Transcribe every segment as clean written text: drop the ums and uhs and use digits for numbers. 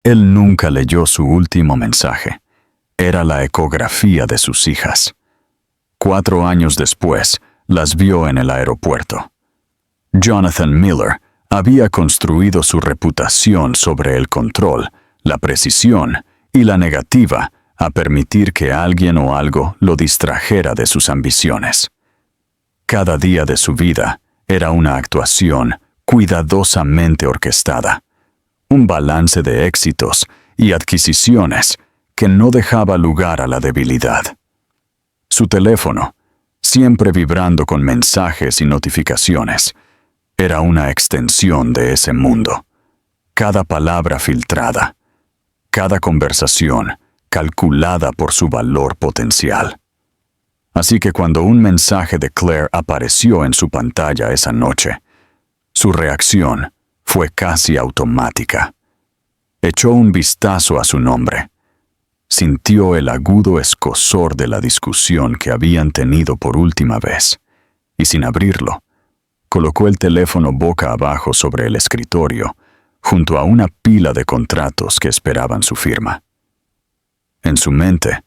Él nunca leyó su último mensaje. Era la ecografía de sus hijas. 4 años después, las vio en el aeropuerto. Jonathan Miller había construido su reputación sobre el control, la precisión y la negativa a permitir que alguien o algo lo distrajera de sus ambiciones. Cada día de su vida era una actuación cuidadosamente orquestada, un balance de éxitos y adquisiciones que no dejaba lugar a la debilidad. Su teléfono, siempre vibrando con mensajes y notificaciones, era una extensión de ese mundo. Cada palabra filtrada, cada conversación calculada por su valor potencial. Así que cuando un mensaje de Claire apareció en su pantalla esa noche, su reacción fue casi automática. Echó un vistazo a su nombre. Sintió el agudo escozor de la discusión que habían tenido por última vez, y sin abrirlo, colocó el teléfono boca abajo sobre el escritorio, junto a una pila de contratos que esperaban su firma. En su mente,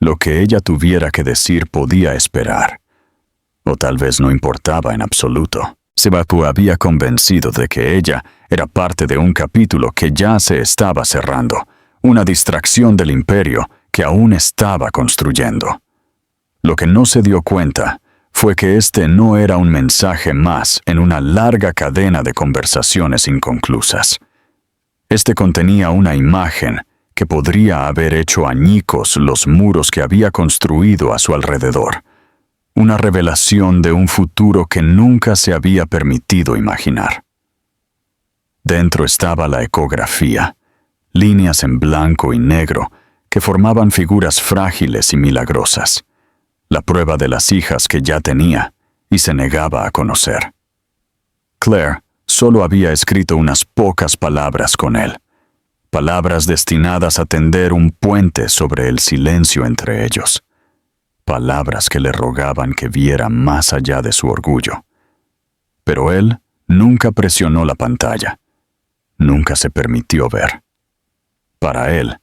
lo que ella tuviera que decir podía esperar, o tal vez no importaba en absoluto. Sebapu había convencido de que ella era parte de un capítulo que ya se estaba cerrando, una distracción del imperio que aún estaba construyendo. Lo que no se dio cuenta fue que este no era un mensaje más en una larga cadena de conversaciones inconclusas. Este contenía una imagen que podría haber hecho añicos los muros que había construido a su alrededor. Una revelación de un futuro que nunca se había permitido imaginar. Dentro estaba la ecografía, líneas en blanco y negro que formaban figuras frágiles y milagrosas, la prueba de las hijas que ya tenía y se negaba a conocer. Claire solo había escrito unas pocas palabras con él, palabras destinadas a tender un puente sobre el silencio entre ellos, palabras que le rogaban que viera más allá de su orgullo. Pero él nunca presionó la pantalla, nunca se permitió ver. Para él,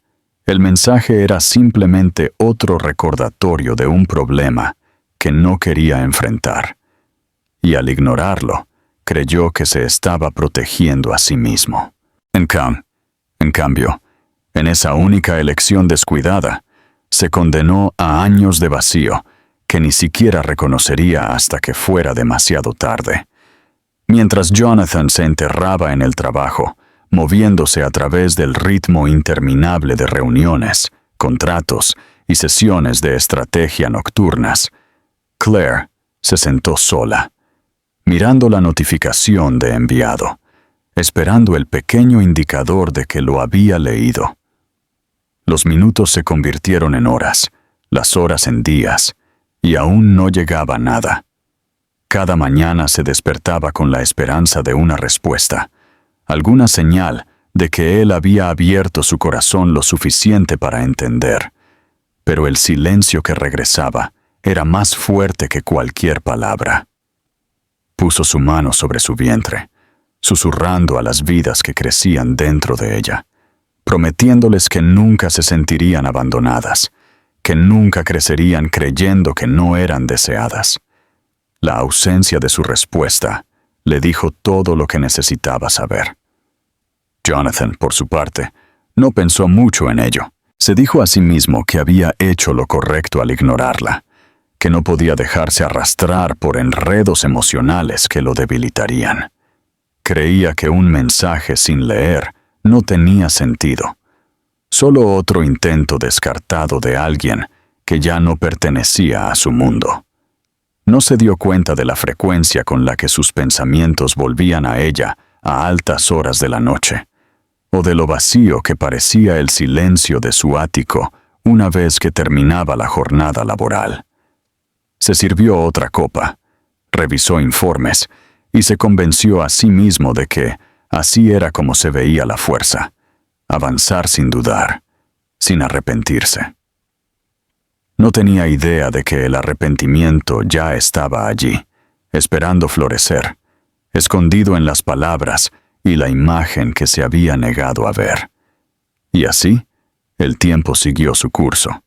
el mensaje era simplemente otro recordatorio de un problema que no quería enfrentar, y al ignorarlo, creyó que se estaba protegiendo a sí mismo. En cambio, en esa única elección descuidada, se condenó a años de vacío que ni siquiera reconocería hasta que fuera demasiado tarde. Mientras Jonathan se enterraba en el trabajo, moviéndose a través del ritmo interminable de reuniones, contratos y sesiones de estrategia nocturnas, Claire se sentó sola, mirando la notificación de enviado, esperando el pequeño indicador de que lo había leído. Los minutos se convirtieron en horas, las horas en días, y aún no llegaba nada. Cada mañana se despertaba con la esperanza de una respuesta, alguna señal de que él había abierto su corazón lo suficiente para entender, pero el silencio que regresaba era más fuerte que cualquier palabra. Puso su mano sobre su vientre, susurrando a las vidas que crecían dentro de ella, prometiéndoles que nunca se sentirían abandonadas, que nunca crecerían creyendo que no eran deseadas. La ausencia de su respuesta le dijo todo lo que necesitaba saber. Jonathan, por su parte, no pensó mucho en ello. Se dijo a sí mismo que había hecho lo correcto al ignorarla, que no podía dejarse arrastrar por enredos emocionales que lo debilitarían. Creía que un mensaje sin leer no tenía sentido. Solo otro intento descartado de alguien que ya no pertenecía a su mundo. No se dio cuenta de la frecuencia con la que sus pensamientos volvían a ella a altas horas de la noche, o de lo vacío que parecía el silencio de su ático una vez que terminaba la jornada laboral. Se sirvió otra copa, revisó informes y se convenció a sí mismo de que así era como se veía la fuerza, avanzar sin dudar, sin arrepentirse. No tenía idea de que el arrepentimiento ya estaba allí, esperando florecer, escondido en las palabras y la imagen que se había negado a ver. Y así, el tiempo siguió su curso.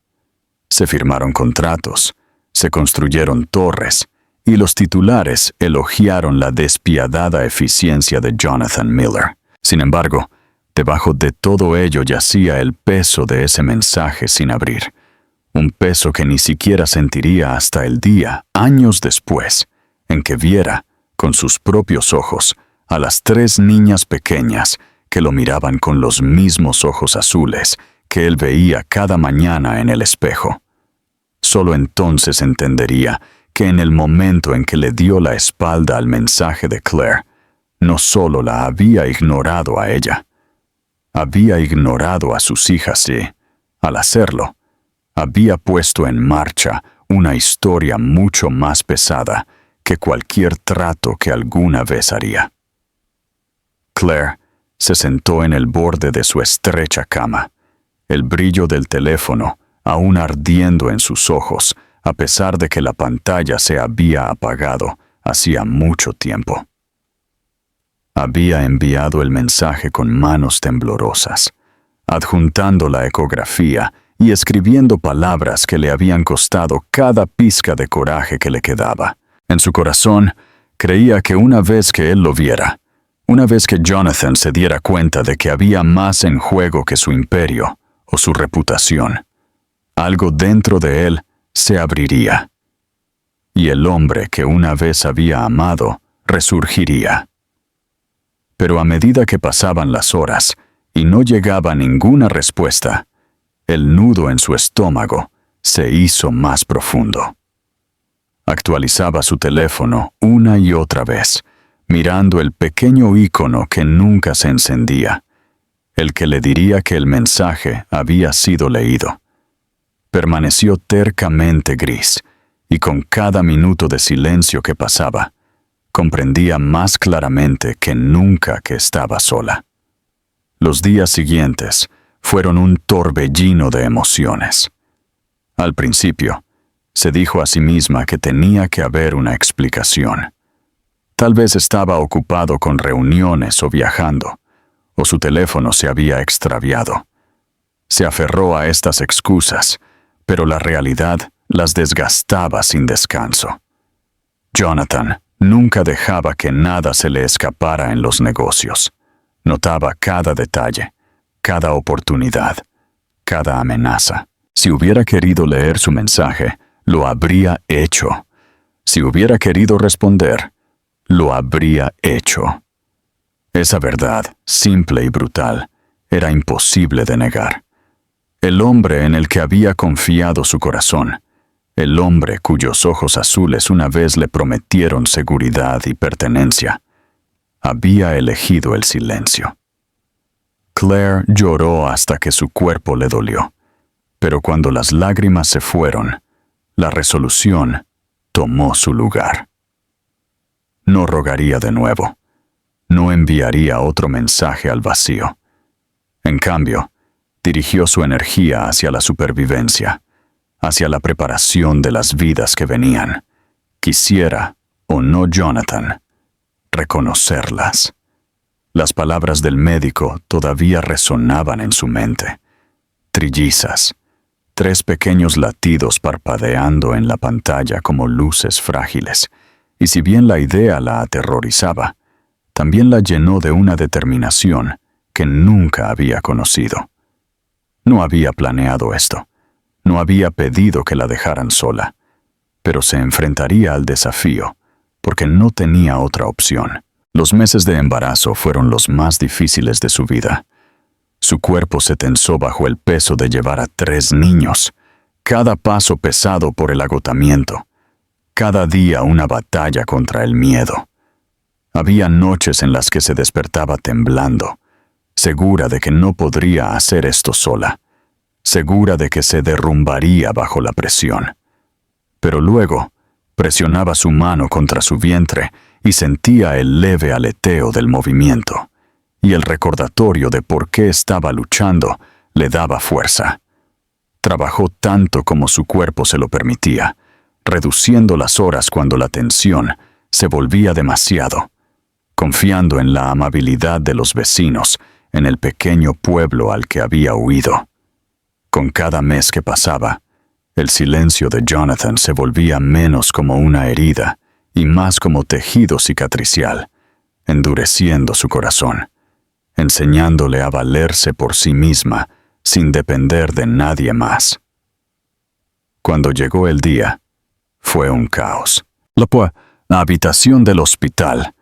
Se firmaron contratos, se construyeron torres, y los titulares elogiaron la despiadada eficiencia de Jonathan Miller. Sin embargo, debajo de todo ello yacía el peso de ese mensaje sin abrir, un peso que ni siquiera sentiría hasta el día, años después, en que viera, con sus propios ojos, a las 3 niñas pequeñas que lo miraban con los mismos ojos azules que él veía cada mañana en el espejo. Solo entonces entendería que en el momento en que le dio la espalda al mensaje de Claire, no solo la había ignorado a ella, había ignorado a sus hijas y, al hacerlo, había puesto en marcha una historia mucho más pesada que cualquier trato que alguna vez haría. Claire se sentó en el borde de su estrecha cama, el brillo del teléfono aún ardiendo en sus ojos, a pesar de que la pantalla se había apagado hacía mucho tiempo. Había enviado el mensaje con manos temblorosas, adjuntando la ecografía y escribiendo palabras que le habían costado cada pizca de coraje que le quedaba. En su corazón, creía que una vez que él lo viera, una vez que Jonathan se diera cuenta de que había más en juego que su imperio o su reputación, algo dentro de él se abriría, y el hombre que una vez había amado resurgiría. Pero a medida que pasaban las horas y no llegaba ninguna respuesta, el nudo en su estómago se hizo más profundo. Actualizaba su teléfono una y otra vez, mirando el pequeño icono que nunca se encendía, el que le diría que el mensaje había sido leído. Permaneció tercamente gris, y con cada minuto de silencio que pasaba, comprendía más claramente que nunca que estaba sola. Los días siguientes fueron un torbellino de emociones. Al principio, se dijo a sí misma que tenía que haber una explicación. Tal vez estaba ocupado con reuniones o viajando, o su teléfono se había extraviado. Se aferró a estas excusas, pero la realidad las desgastaba sin descanso. Jonathan nunca dejaba que nada se le escapara en los negocios. Notaba cada detalle, cada oportunidad, cada amenaza. Si hubiera querido leer su mensaje, lo habría hecho. Si hubiera querido responder, lo habría hecho. Esa verdad, simple y brutal, era imposible de negar. El hombre en el que había confiado su corazón, el hombre cuyos ojos azules una vez le prometieron seguridad y pertenencia, había elegido el silencio. Claire lloró hasta que su cuerpo le dolió, pero cuando las lágrimas se fueron, la resolución tomó su lugar. No rogaría de nuevo, no enviaría otro mensaje al vacío. En cambio, dirigió su energía hacia la supervivencia, hacia la preparación de las vidas que venían. Quisiera, o no Jonathan, reconocerlas. Las palabras del médico todavía resonaban en su mente. Trillizas, 3 pequeños latidos parpadeando en la pantalla como luces frágiles, y si bien la idea la aterrorizaba, también la llenó de una determinación que nunca había conocido. No había planeado esto, no había pedido que la dejaran sola, pero se enfrentaría al desafío, porque no tenía otra opción. Los meses de embarazo fueron los más difíciles de su vida. Su cuerpo se tensó bajo el peso de llevar a 3 niños, cada paso pesado por el agotamiento, cada día una batalla contra el miedo. Había noches en las que se despertaba temblando, segura de que no podría hacer esto sola, segura de que se derrumbaría bajo la presión. Pero luego, presionaba su mano contra su vientre y sentía el leve aleteo del movimiento, y el recordatorio de por qué estaba luchando le daba fuerza. Trabajó tanto como su cuerpo se lo permitía, reduciendo las horas cuando la tensión se volvía demasiado, confiando en la amabilidad de los vecinos en el pequeño pueblo al que había huido. Con cada mes que pasaba, el silencio de Jonathan se volvía menos como una herida y más como tejido cicatricial, endureciendo su corazón, enseñándole a valerse por sí misma sin depender de nadie más. Cuando llegó el día, fue un caos. La habitación del hospital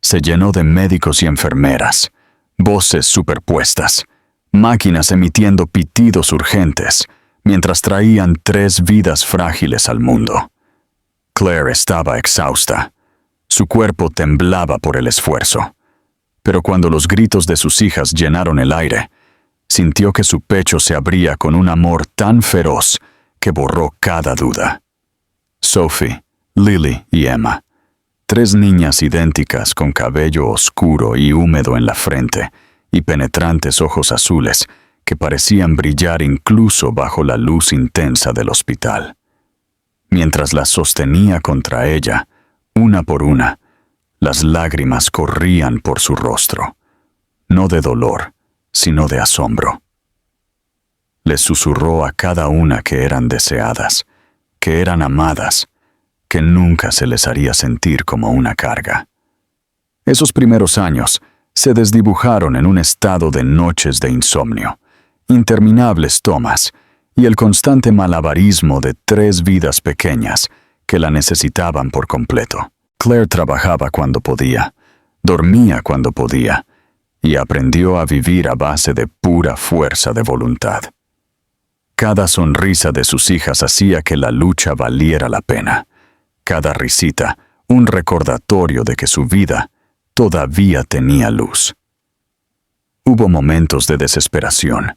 se llenó de médicos y enfermeras, voces superpuestas, máquinas emitiendo pitidos urgentes, mientras traían 3 vidas frágiles al mundo. Claire estaba exhausta. Su cuerpo temblaba por el esfuerzo. Pero cuando los gritos de sus hijas llenaron el aire, sintió que su pecho se abría con un amor tan feroz que borró cada duda. Sophie, Lily y Emma, 3 niñas idénticas con cabello oscuro y húmedo en la frente y penetrantes ojos azules que parecían brillar incluso bajo la luz intensa del hospital. Mientras las sostenía contra ella, una por una, las lágrimas corrían por su rostro, no de dolor, sino de asombro. Les susurró a cada una que eran deseadas, que eran amadas, que nunca se les haría sentir como una carga. Esos primeros años se desdibujaron en un estado de noches de insomnio, interminables tomas y el constante malabarismo de 3 vidas pequeñas que la necesitaban por completo. Claire trabajaba cuando podía, dormía cuando podía, y aprendió a vivir a base de pura fuerza de voluntad. Cada sonrisa de sus hijas hacía que la lucha valiera la pena. Cada risita, un recordatorio de que su vida todavía tenía luz. Hubo momentos de desesperación,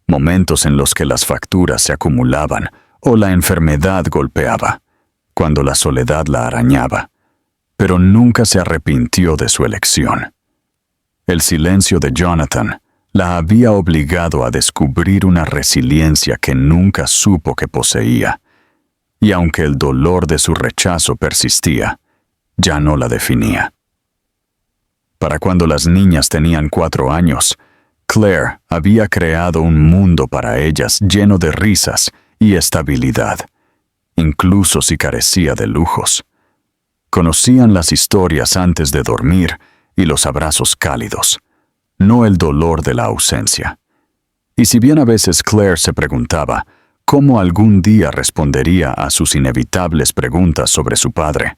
momentos en los que las facturas se acumulaban o la enfermedad golpeaba, cuando la soledad la arañaba, pero nunca se arrepintió de su elección. El silencio de Jonathan la había obligado a descubrir una resiliencia que nunca supo que poseía, y aunque el dolor de su rechazo persistía, ya no la definía. Para cuando las niñas tenían 4 años, Claire había creado un mundo para ellas lleno de risas y estabilidad, incluso si carecía de lujos. Conocían las historias antes de dormir y los abrazos cálidos, no el dolor de la ausencia. Y si bien a veces Claire se preguntaba cómo algún día respondería a sus inevitables preguntas sobre su padre,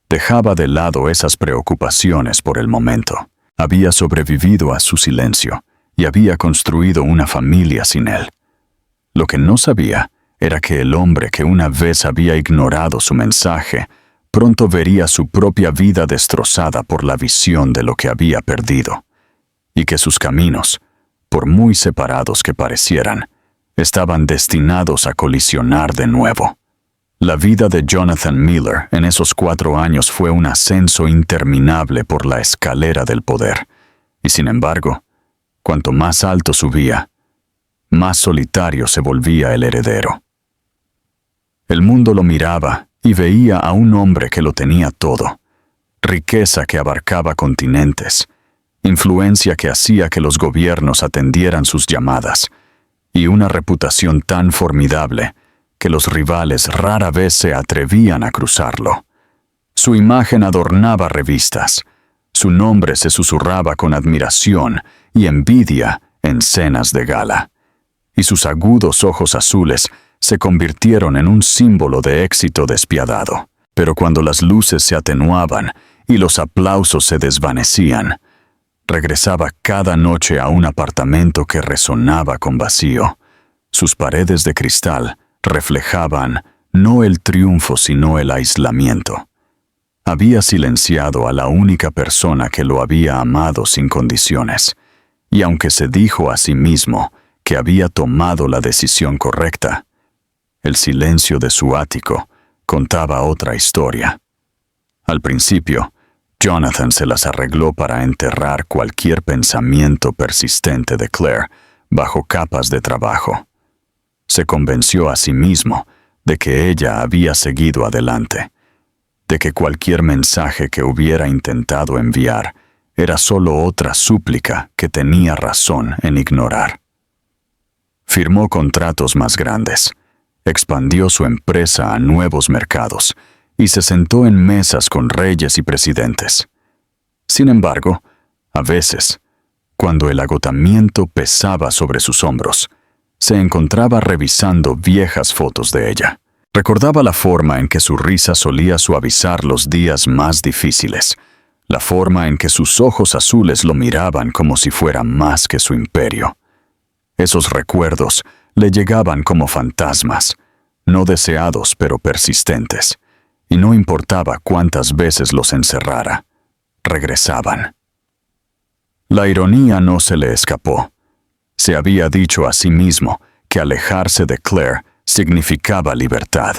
dejaba de lado esas preocupaciones por el momento. Había sobrevivido a su silencio y había construido una familia sin él. Lo que no sabía era que el hombre que una vez había ignorado su mensaje pronto vería su propia vida destrozada por la visión de lo que había perdido, y que sus caminos, por muy separados que parecieran, estaban destinados a colisionar de nuevo. La vida de Jonathan Miller en esos 4 años fue un ascenso interminable por la escalera del poder, y sin embargo, cuanto más alto subía, más solitario se volvía el heredero. El mundo lo miraba y veía a un hombre que lo tenía todo, riqueza que abarcaba continentes, influencia que hacía que los gobiernos atendieran sus llamadas, y una reputación tan formidable que los rivales rara vez se atrevían a cruzarlo. Su imagen adornaba revistas, su nombre se susurraba con admiración y envidia en cenas de gala, y sus agudos ojos azules se convirtieron en un símbolo de éxito despiadado. Pero cuando las luces se atenuaban y los aplausos se desvanecían, regresaba cada noche a un apartamento que resonaba con vacío. Sus paredes de cristal reflejaban no el triunfo sino el aislamiento. Había silenciado a la única persona que lo había amado sin condiciones, y aunque se dijo a sí mismo que había tomado la decisión correcta, el silencio de su ático contaba otra historia. Al principio, Jonathan se las arregló para enterrar cualquier pensamiento persistente de Claire bajo capas de trabajo. Se convenció a sí mismo de que ella había seguido adelante, de que cualquier mensaje que hubiera intentado enviar era solo otra súplica que tenía razón en ignorar. Firmó contratos más grandes, expandió su empresa a nuevos mercados y se sentó en mesas con reyes y presidentes. Sin embargo, a veces, cuando el agotamiento pesaba sobre sus hombros, se encontraba revisando viejas fotos de ella. Recordaba la forma en que su risa solía suavizar los días más difíciles, la forma en que sus ojos azules lo miraban como si fuera más que su imperio. Esos recuerdos le llegaban como fantasmas, no deseados pero persistentes, y no importaba cuántas veces los encerrara, regresaban. La ironía no se le escapó. Se había dicho a sí mismo que alejarse de Claire significaba libertad,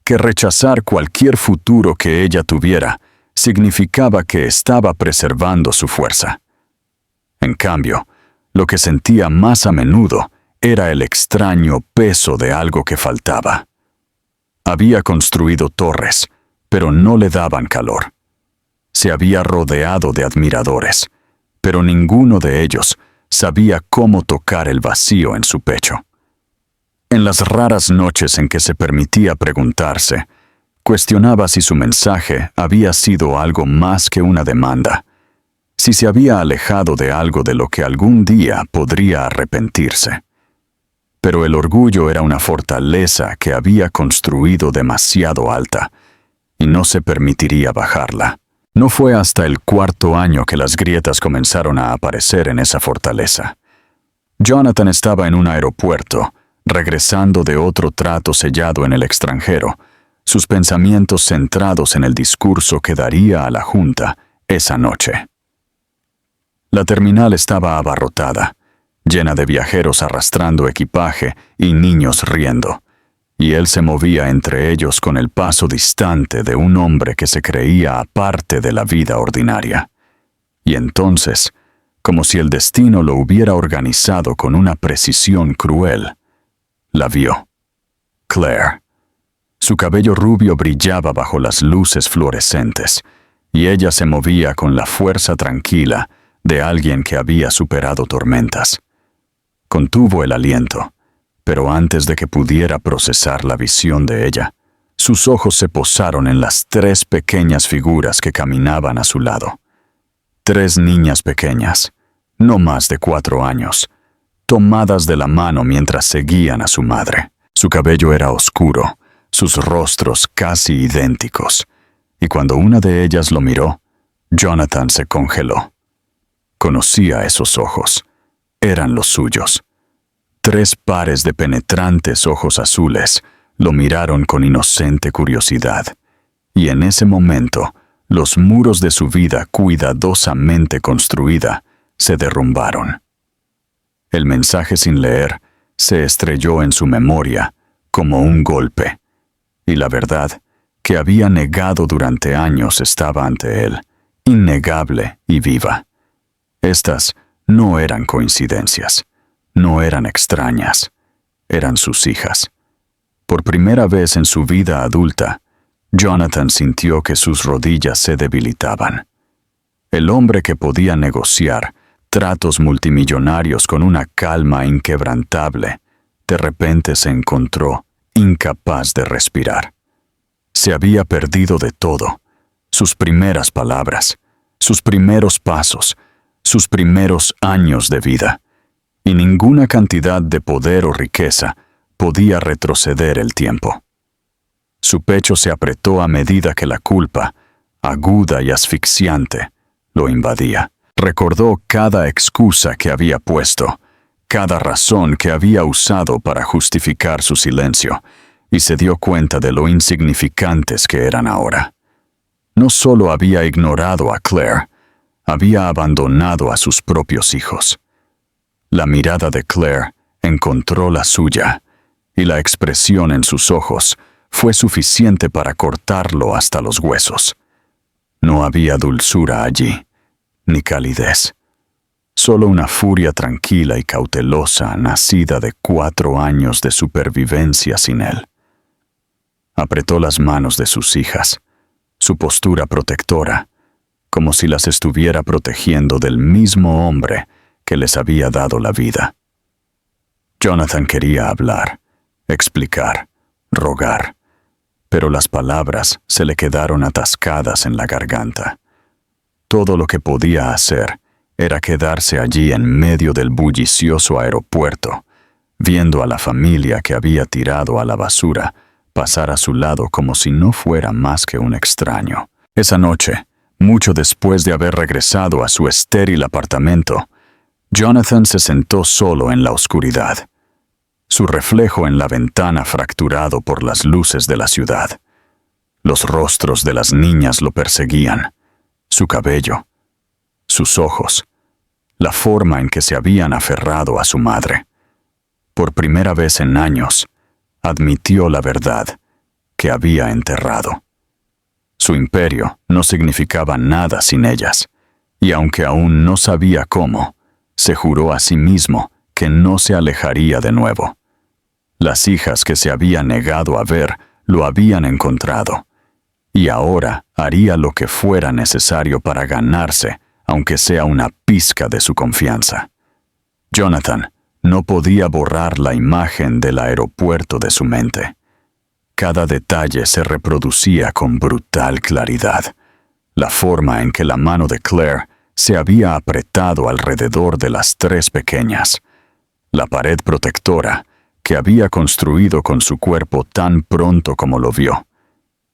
que rechazar cualquier futuro que ella tuviera significaba que estaba preservando su fuerza. En cambio, lo que sentía más a menudo era el extraño peso de algo que faltaba. Había construido torres, pero no le daban calor. Se había rodeado de admiradores, pero ninguno de ellos sabía cómo tocar el vacío en su pecho. En las raras noches en que se permitía preguntarse, cuestionaba si su mensaje había sido algo más que una demanda, si se había alejado de algo de lo que algún día podría arrepentirse. Pero el orgullo era una fortaleza que había construido demasiado alta, y no se permitiría bajarla. No fue hasta el 4º año que las grietas comenzaron a aparecer en esa fortaleza. Jonathan estaba en un aeropuerto, regresando de otro trato sellado en el extranjero, sus pensamientos centrados en el discurso que daría a la Junta esa noche. La terminal estaba abarrotada, llena de viajeros arrastrando equipaje y niños riendo, y él se movía entre ellos con el paso distante de un hombre que se creía aparte de la vida ordinaria. Y entonces, como si el destino lo hubiera organizado con una precisión cruel, la vio. Claire. Su cabello rubio brillaba bajo las luces fluorescentes, y ella se movía con la fuerza tranquila de alguien que había superado tormentas. Contuvo el aliento, pero antes de que pudiera procesar la visión de ella, sus ojos se posaron en las 3 pequeñas figuras que caminaban a su lado. 3 niñas pequeñas, no más de 4 años, tomadas de la mano mientras seguían a su madre. Su cabello era oscuro, sus rostros casi idénticos, y cuando una de ellas lo miró, Jonathan se congeló. Conocía esos ojos. Eran los suyos. 3 pares de penetrantes ojos azules lo miraron con inocente curiosidad, y en ese momento, los muros de su vida cuidadosamente construida se derrumbaron. El mensaje sin leer se estrelló en su memoria como un golpe, y la verdad que había negado durante años estaba ante él, innegable y viva. Estas no eran coincidencias, no eran extrañas, eran sus hijas. Por primera vez en su vida adulta, Jonathan sintió que sus rodillas se debilitaban. El hombre que podía negociar tratos multimillonarios con una calma inquebrantable, de repente se encontró incapaz de respirar. Se había perdido de todo: sus primeras palabras, sus primeros pasos, sus primeros años de vida, y ninguna cantidad de poder o riqueza podía retroceder el tiempo. Su pecho se apretó a medida que la culpa, aguda y asfixiante, lo invadía. Recordó cada excusa que había puesto, cada razón que había usado para justificar su silencio, y se dio cuenta de lo insignificantes que eran ahora. No solo había ignorado a Claire, había abandonado a sus propios hijos. La mirada de Claire encontró la suya, y la expresión en sus ojos fue suficiente para cortarlo hasta los huesos. No había dulzura allí, ni calidez. Solo una furia tranquila y cautelosa nacida de 4 años de supervivencia sin él. Apretó las manos de sus hijas, su postura protectora, como si las estuviera protegiendo del mismo hombre que les había dado la vida. Jonathan quería hablar, explicar, rogar, pero las palabras se le quedaron atascadas en la garganta. Todo lo que podía hacer era quedarse allí en medio del bullicioso aeropuerto, viendo a la familia que había tirado a la basura pasar a su lado como si no fuera más que un extraño. Esa noche, mucho después de haber regresado a su estéril apartamento, Jonathan se sentó solo en la oscuridad, su reflejo en la ventana fracturado por las luces de la ciudad. Los rostros de las niñas lo perseguían, su cabello, sus ojos, la forma en que se habían aferrado a su madre. Por primera vez en años, admitió la verdad que había enterrado. Su imperio no significaba nada sin ellas, y aunque aún no sabía cómo, se juró a sí mismo que no se alejaría de nuevo. Las hijas que se había negado a ver lo habían encontrado, y ahora haría lo que fuera necesario para ganarse, aunque sea una pizca de su confianza. Jonathan no podía borrar la imagen del aeropuerto de su mente. Cada detalle se reproducía con brutal claridad. La forma en que la mano de Claire se había apretado alrededor de las tres pequeñas. La pared protectora que había construido con su cuerpo tan pronto como lo vio.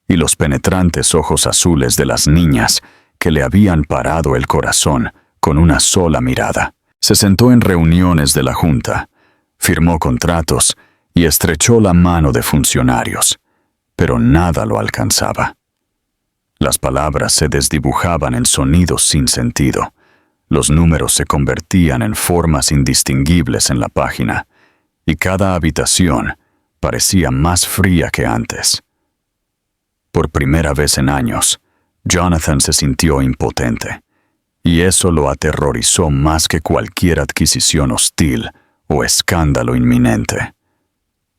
Y los penetrantes ojos azules de las niñas que le habían parado el corazón con una sola mirada. Se sentó en reuniones de la Junta, firmó contratos y estrechó la mano de funcionarios, pero nada lo alcanzaba. Las palabras se desdibujaban en sonidos sin sentido. Los números se convertían en formas indistinguibles en la página, y cada habitación parecía más fría que antes. Por primera vez en años, Jonathan se sintió impotente, y eso lo aterrorizó más que cualquier adquisición hostil o escándalo inminente.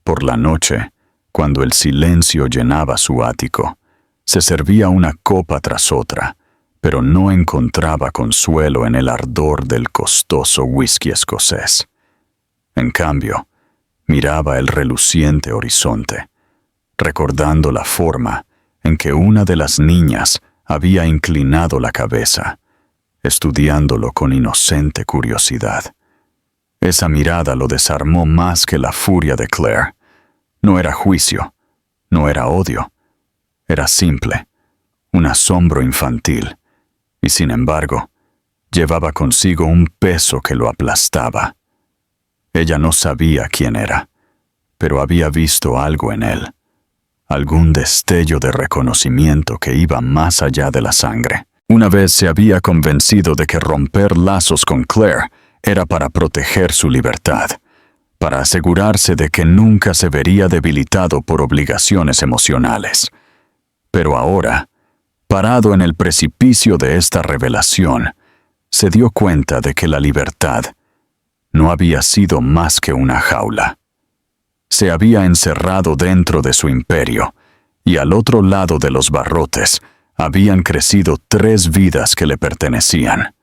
Por la noche, cuando el silencio llenaba su ático, se servía una copa tras otra, pero no encontraba consuelo en el ardor del costoso whisky escocés. En cambio, miraba el reluciente horizonte, recordando la forma en que una de las niñas había inclinado la cabeza, estudiándolo con inocente curiosidad. Esa mirada lo desarmó más que la furia de Claire. No era juicio, no era odio, era simple, un asombro infantil, y sin embargo, llevaba consigo un peso que lo aplastaba. Ella no sabía quién era, pero había visto algo en él, algún destello de reconocimiento que iba más allá de la sangre. Una vez se había convencido de que romper lazos con Claire era para proteger su libertad, para asegurarse de que nunca se vería debilitado por obligaciones emocionales. Pero ahora, parado en el precipicio de esta revelación, se dio cuenta de que la libertad no había sido más que una jaula. Se había encerrado dentro de su imperio, y al otro lado de los barrotes habían crecido 3 vidas que le pertenecían.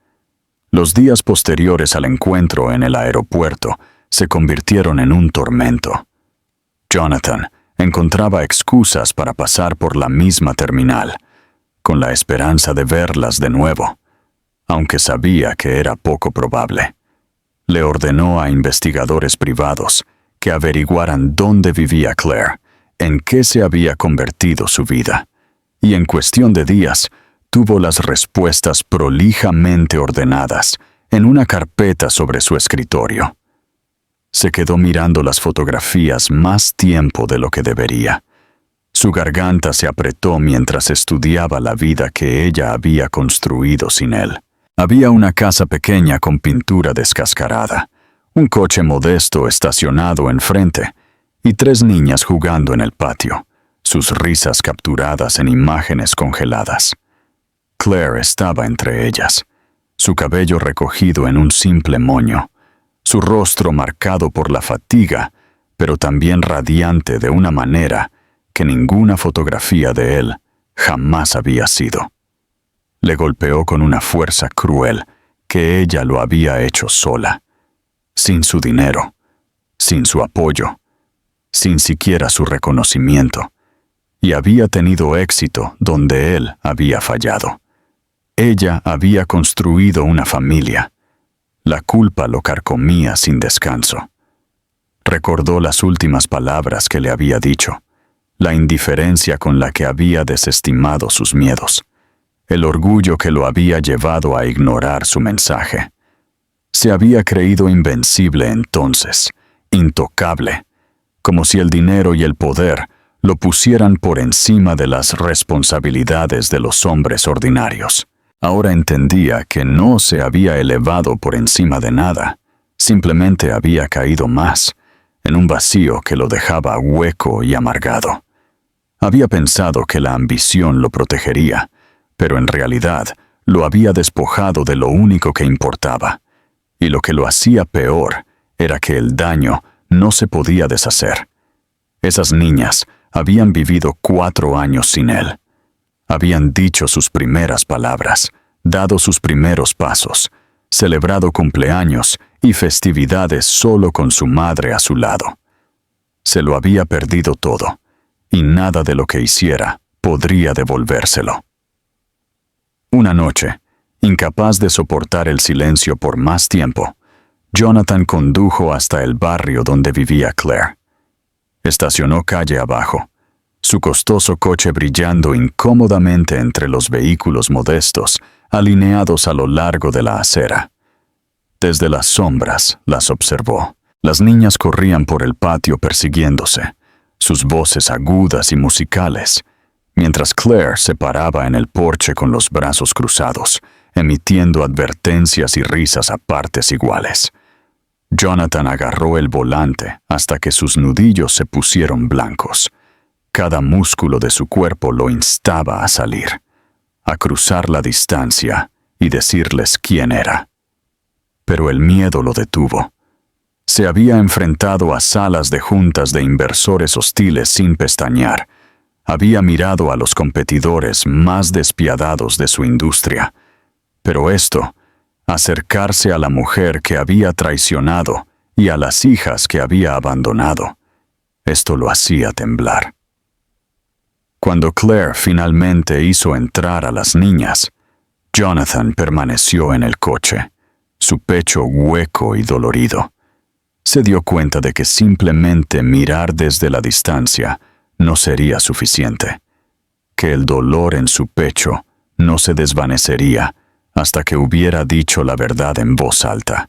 Los días posteriores al encuentro en el aeropuerto se convirtieron en un tormento. Jonathan encontraba excusas para pasar por la misma terminal, con la esperanza de verlas de nuevo, aunque sabía que era poco probable. Le ordenó a investigadores privados que averiguaran dónde vivía Claire, en qué se había convertido su vida, y en cuestión de días tuvo las respuestas prolijamente ordenadas en una carpeta sobre su escritorio. Se quedó mirando las fotografías más tiempo de lo que debería. Su garganta se apretó mientras estudiaba la vida que ella había construido sin él. Había una casa pequeña con pintura descascarada, un coche modesto estacionado enfrente y 3 niñas jugando en el patio, sus risas capturadas en imágenes congeladas. Claire estaba entre ellas, su cabello recogido en un simple moño, su rostro marcado por la fatiga, pero también radiante de una manera que ninguna fotografía de él jamás había sido. Le golpeó con una fuerza cruel que ella lo había hecho sola, sin su dinero, sin su apoyo, sin siquiera su reconocimiento, y había tenido éxito donde él había fallado. Ella había construido una familia. La culpa lo carcomía sin descanso. Recordó las últimas palabras que le había dicho, la indiferencia con la que había desestimado sus miedos, el orgullo que lo había llevado a ignorar su mensaje. Se había creído invencible entonces, intocable, como si el dinero y el poder lo pusieran por encima de las responsabilidades de los hombres ordinarios. Ahora entendía que no se había elevado por encima de nada, simplemente había caído más, en un vacío que lo dejaba hueco y amargado. Había pensado que la ambición lo protegería, pero en realidad lo había despojado de lo único que importaba, y lo que lo hacía peor era que el daño no se podía deshacer. Esas niñas habían vivido 4 años sin él. Habían dicho sus primeras palabras, dado sus primeros pasos, celebrado cumpleaños y festividades solo con su madre a su lado. Se lo había perdido todo, y nada de lo que hiciera podría devolvérselo. Una noche, incapaz de soportar el silencio por más tiempo, Jonathan condujo hasta el barrio donde vivía Claire. Estacionó calle abajo, su costoso coche brillando incómodamente entre los vehículos modestos alineados a lo largo de la acera. Desde las sombras las observó. Las niñas corrían por el patio persiguiéndose, sus voces agudas y musicales, mientras Claire se paraba en el porche con los brazos cruzados, emitiendo advertencias y risas a partes iguales. Jonathan agarró el volante hasta que sus nudillos se pusieron blancos. Cada músculo de su cuerpo lo instaba a salir, a cruzar la distancia y decirles quién era. Pero el miedo lo detuvo. Se había enfrentado a salas de juntas de inversores hostiles sin pestañear. Había mirado a los competidores más despiadados de su industria. Pero esto, acercarse a la mujer que había traicionado y a las hijas que había abandonado, esto lo hacía temblar. Cuando Claire finalmente hizo entrar a las niñas, Jonathan permaneció en el coche, su pecho hueco y dolorido. Se dio cuenta de que simplemente mirar desde la distancia no sería suficiente, que el dolor en su pecho no se desvanecería hasta que hubiera dicho la verdad en voz alta.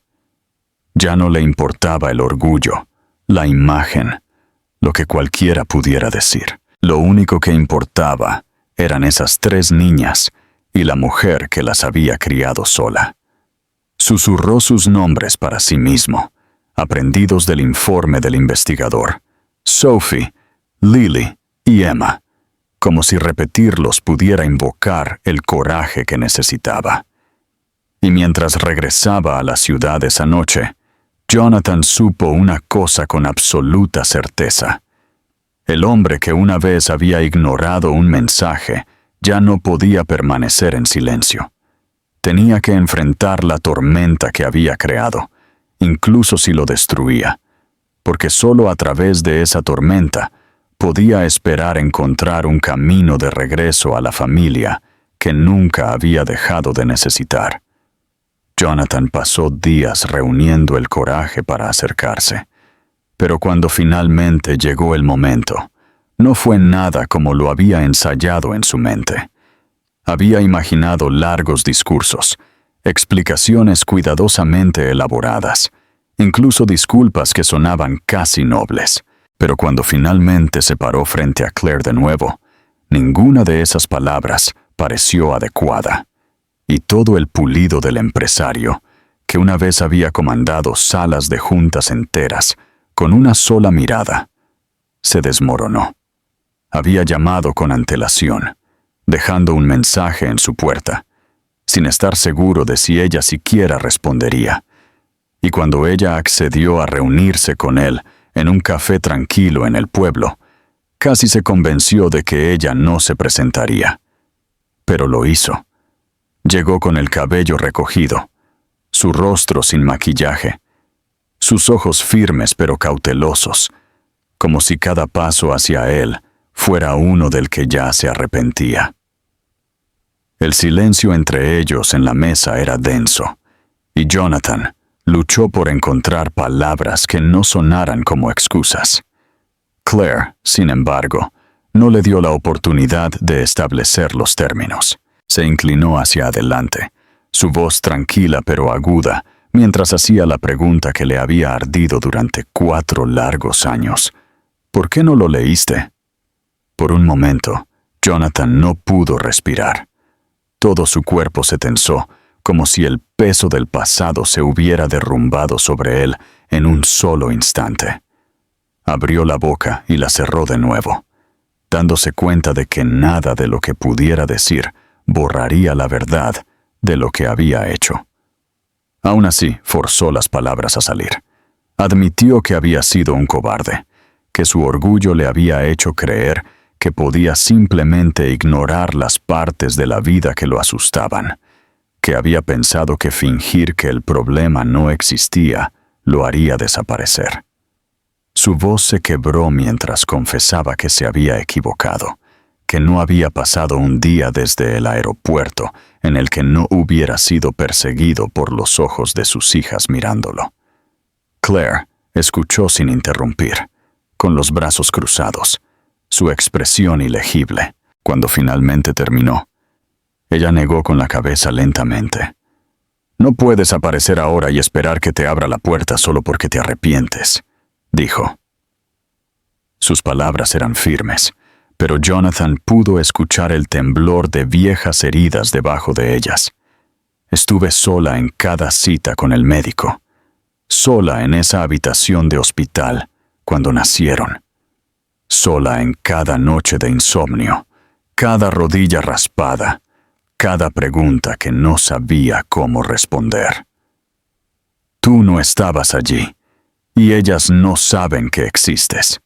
Ya no le importaba el orgullo, la imagen, lo que cualquiera pudiera decir. Lo único que importaba eran esas 3 niñas y la mujer que las había criado sola. Susurró sus nombres para sí mismo, aprendidos del informe del investigador: Sophie, Lily y Emma, como si repetirlos pudiera invocar el coraje que necesitaba. Y mientras regresaba a la ciudad esa noche, Jonathan supo una cosa con absoluta certeza. El hombre que una vez había ignorado un mensaje ya no podía permanecer en silencio. Tenía que enfrentar la tormenta que había creado, incluso si lo destruía, porque solo a través de esa tormenta podía esperar encontrar un camino de regreso a la familia que nunca había dejado de necesitar. Jonathan pasó días reuniendo el coraje para acercarse, pero cuando finalmente llegó el momento, no fue nada como lo había ensayado en su mente. Había imaginado largos discursos, explicaciones cuidadosamente elaboradas, incluso disculpas que sonaban casi nobles. Pero cuando finalmente se paró frente a Claire de nuevo, ninguna de esas palabras pareció adecuada. Y todo el pulido del empresario, que una vez había comandado salas de juntas enteras, con una sola mirada, se desmoronó. Había llamado con antelación, dejando un mensaje en su puerta, sin estar seguro de si ella siquiera respondería. Y cuando ella accedió a reunirse con él en un café tranquilo en el pueblo, casi se convenció de que ella no se presentaría. Pero lo hizo. Llegó con el cabello recogido, su rostro sin maquillaje, sus ojos firmes pero cautelosos, como si cada paso hacia él fuera uno del que ya se arrepentía. El silencio entre ellos en la mesa era denso, y Jonathan luchó por encontrar palabras que no sonaran como excusas. Claire, sin embargo, no le dio la oportunidad de establecer los términos. Se inclinó hacia adelante, su voz tranquila pero aguda, mientras hacía la pregunta que le había ardido durante 4 largos años. ¿Por qué no lo leíste? Por un momento, Jonathan no pudo respirar. Todo su cuerpo se tensó, como si el peso del pasado se hubiera derrumbado sobre él en un solo instante. Abrió la boca y la cerró de nuevo, dándose cuenta de que nada de lo que pudiera decir borraría la verdad de lo que había hecho. Aún así, forzó las palabras a salir. Admitió que había sido un cobarde, que su orgullo le había hecho creer que podía simplemente ignorar las partes de la vida que lo asustaban, que había pensado que fingir que el problema no existía lo haría desaparecer. Su voz se quebró mientras confesaba que se había equivocado, que no había pasado un día desde el aeropuerto en el que no hubiera sido perseguido por los ojos de sus hijas mirándolo. Claire escuchó sin interrumpir, con los brazos cruzados, su expresión ilegible. Cuando finalmente terminó, ella negó con la cabeza lentamente. «No puedes aparecer ahora y esperar que te abra la puerta solo porque te arrepientes», dijo. Sus palabras eran firmes, pero Jonathan pudo escuchar el temblor de viejas heridas debajo de ellas. Estuve sola en cada cita con el médico, sola en esa habitación de hospital cuando nacieron, sola en cada noche de insomnio, cada rodilla raspada, cada pregunta que no sabía cómo responder. Tú no estabas allí, y ellas no saben que existes.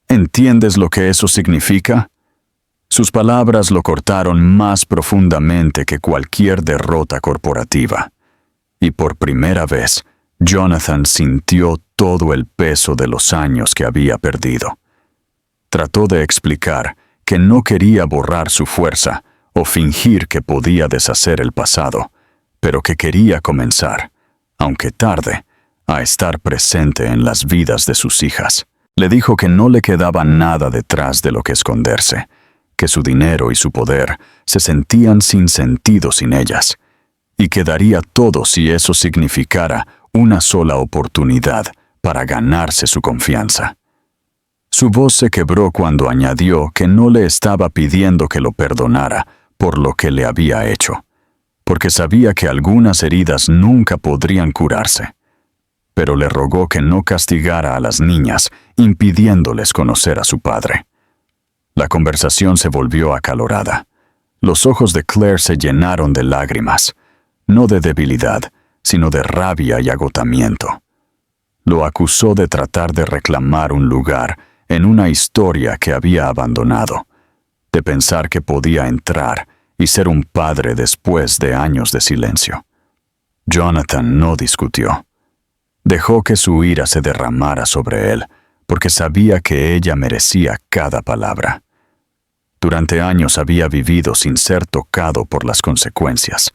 ¿Entiendes lo que eso significa? Sus palabras lo cortaron más profundamente que cualquier derrota corporativa. Y por primera vez, Jonathan sintió todo el peso de los años que había perdido. Trató de explicar que no quería borrar su fuerza o fingir que podía deshacer el pasado, pero que quería comenzar, aunque tarde, a estar presente en las vidas de sus hijas. Le dijo que no le quedaba nada detrás de lo que esconderse, que su dinero y su poder se sentían sin sentido sin ellas, y que daría todo si eso significara una sola oportunidad para ganarse su confianza. Su voz se quebró cuando añadió que no le estaba pidiendo que lo perdonara por lo que le había hecho, porque sabía que algunas heridas nunca podrían curarse, pero le rogó que no castigara a las niñas, impidiéndoles conocer a su padre. La conversación se volvió acalorada. Los ojos de Claire se llenaron de lágrimas, no de debilidad, sino de rabia y agotamiento. Lo acusó de tratar de reclamar un lugar en una historia que había abandonado, de pensar que podía entrar y ser un padre después de años de silencio. Jonathan no discutió. Dejó que su ira se derramara sobre él, porque sabía que ella merecía cada palabra. Durante años había vivido sin ser tocado por las consecuencias,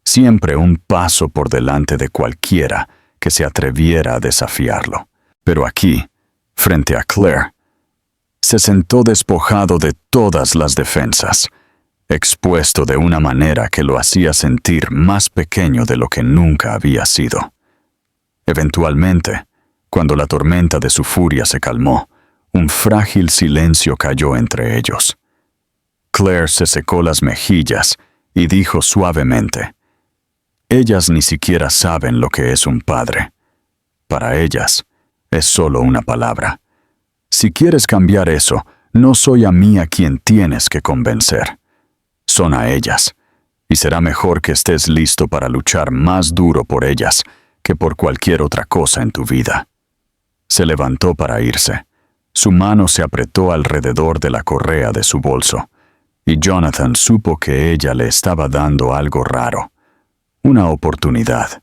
siempre un paso por delante de cualquiera que se atreviera a desafiarlo. Pero aquí, frente a Claire, se sentó despojado de todas las defensas, expuesto de una manera que lo hacía sentir más pequeño de lo que nunca había sido. Eventualmente, cuando la tormenta de su furia se calmó, un frágil silencio cayó entre ellos. Claire se secó las mejillas y dijo suavemente: «Ellas ni siquiera saben lo que es un padre. Para ellas, es solo una palabra. Si quieres cambiar eso, no soy a mí a quien tienes que convencer. Son a ellas, y será mejor que estés listo para luchar más duro por ellas que por cualquier otra cosa en tu vida». Se levantó para irse. Su mano se apretó alrededor de la correa de su bolso, y Jonathan supo que ella le estaba dando algo raro, una oportunidad,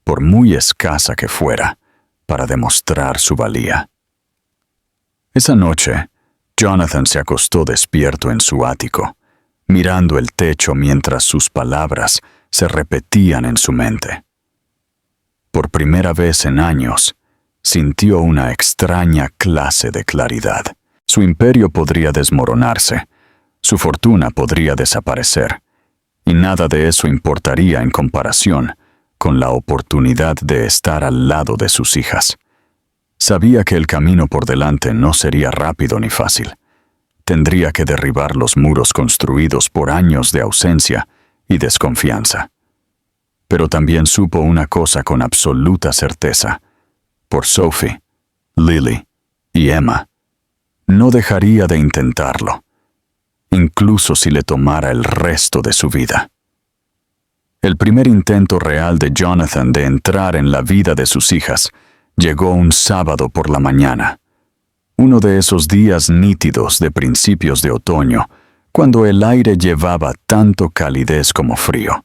por muy escasa que fuera, para demostrar su valía. Esa noche, Jonathan se acostó despierto en su ático, mirando el techo mientras sus palabras se repetían en su mente. Por primera vez en años, sintió una extraña clase de claridad. Su imperio podría desmoronarse, su fortuna podría desaparecer, y nada de eso importaría en comparación con la oportunidad de estar al lado de sus hijas. Sabía que el camino por delante no sería rápido ni fácil. Tendría que derribar los muros construidos por años de ausencia y desconfianza. Pero también supo una cosa con absoluta certeza. Por Sophie, Lily y Emma, no dejaría de intentarlo, incluso si le tomara el resto de su vida. El primer intento real de Jonathan de entrar en la vida de sus hijas llegó un sábado por la mañana, uno de esos días nítidos de principios de otoño, cuando el aire llevaba tanto calidez como frío.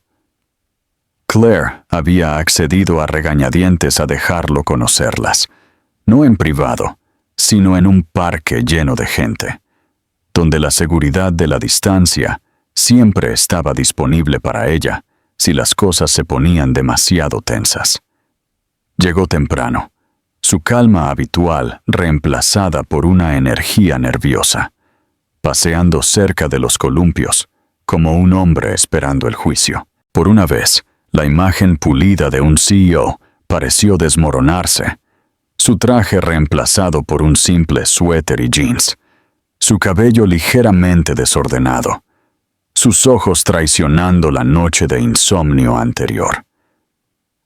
Claire había accedido a regañadientes a dejarlo conocerlas, no en privado, sino en un parque lleno de gente, donde la seguridad de la distancia siempre estaba disponible para ella si las cosas se ponían demasiado tensas. Llegó temprano, su calma habitual reemplazada por una energía nerviosa, paseando cerca de los columpios, como un hombre esperando el juicio. Por una vez, la imagen pulida de un CEO pareció desmoronarse, su traje reemplazado por un simple suéter y jeans, su cabello ligeramente desordenado, sus ojos traicionando la noche de insomnio anterior.